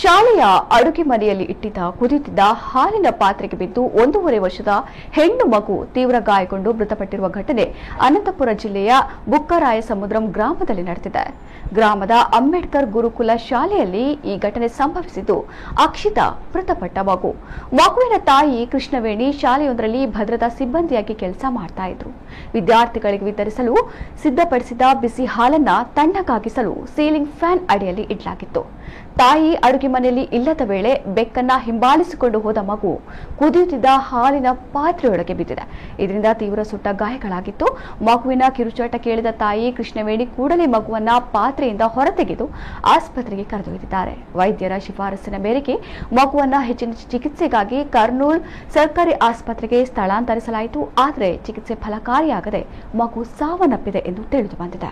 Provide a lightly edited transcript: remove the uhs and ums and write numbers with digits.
ಶಾಲೆಯ ಅಡುಗೆ ಮನೆಯಲ್ಲಿ ಇಟ್ಟಿದ್ದ ಕುದಿಯುತ್ತಿದ್ದ ಹಾಲಿನ ಪಾತ್ರೆಗೆ ಬಿದ್ದು 1.5 ವರ್ಷದ ಹೆಣ್ಣು ಮಗು ತೀವ್ರ ಗಾಯಗೊಂಡು ಮೃತಪಟ್ಟಿರುವ ಘಟನೆ ಅನಂತಪುರ ಜಿಲ್ಲೆಯ ಬುಕ್ಕರಾಯಸಮುದ್ರಂ ಗ್ರಾಮದಲ್ಲಿ ನಡೆದಿದೆ. ಗ್ರಾಮದ ಅಂಬೇಡ್ಕರ್ ಗುರುಕುಲ ಶಾಲೆಯಲ್ಲಿ ಈ ಘಟನೆ ಸಂಭವಿಸಿದ್ದು, ಅಕ್ಷಿತಾ ಮೃತಪಟ್ಟ ಮಗು. ಮಗುವಿನ ತಾಯಿ ಕೃಷ್ಣವೇಣಿ ಶಾಲೆಯೊಂದರಲ್ಲಿ ಭದ್ರತಾ ಸಿಬ್ಬಂದಿಯಾಗಿ ಕೆಲಸ ಮಾಡ್ತಾ ಇದ್ರು. ವಿದ್ಯಾರ್ಥಿಗಳಿಗೆ ವಿತರಿಸಲು ಸಿದ್ಧಪಡಿಸಿದ ಬಿಸಿ ಹಾಲನ್ನ ತಣ್ಣಗಾಗಿಸಲು ಸೀಲಿಂಗ್ ಫ್ಯಾನ್ ಅಡಿಯಲ್ಲಿ ಇಡಲಾಗಿತ್ತು. ತಾಯಿ ಅಡುಗೆ ಮನೆಯಲ್ಲಿ ಇಲ್ಲದ ವೇಳೆ ಬೆಕ್ಕನ್ನ ಹಿಂಬಾಲಿಸಿಕೊಂಡು ಹೋದ ಮಗು ಕುದಿಯುತ್ತಿದ್ದ ಹಾಲಿನ ಪಾತ್ರೆಯೊಳಗೆ ಬಿದ್ದಿದೆ. ಇದರಿಂದ ತೀವ್ರ ಸುಟ್ಟ ಗಾಯಗಳಾಗಿತ್ತು. ಮಗುವಿನ ಕಿರುಚಾಟ ಕೇಳಿದ ತಾಯಿ ಕೃಷ್ಣವೇಣಿ ಕೂಡಲೇ ಮಗುವನ್ನ ಪಾತ್ರೆಯಿಂದ ಹೊರತೆಗೆದು ಆಸ್ಪತ್ರೆಗೆ ಕರೆದೊಯ್ದಿದ್ದಾರೆ. ವೈದ್ಯರ ಶಿಫಾರಸಿನ ಮೇರೆಗೆ ಮಗುವನ್ನ ಹೆಚ್ಚಿನ ಚಿಕಿತ್ಸೆಗಾಗಿ ಕರ್ನೂಲ್ ಸರ್ಕಾರಿ ಆಸ್ಪತ್ರೆಗೆ ಸ್ಥಳಾಂತರಿಸಲಾಯಿತು. ಆದರೆ ಚಿಕಿತ್ಸೆ ಫಲಕಾರಿಯಾಗದೆ ಮಗು ಸಾವನ್ನಪ್ಪಿದೆ ಎಂದು ತಿಳಿದು ಬಂದಿದೆ.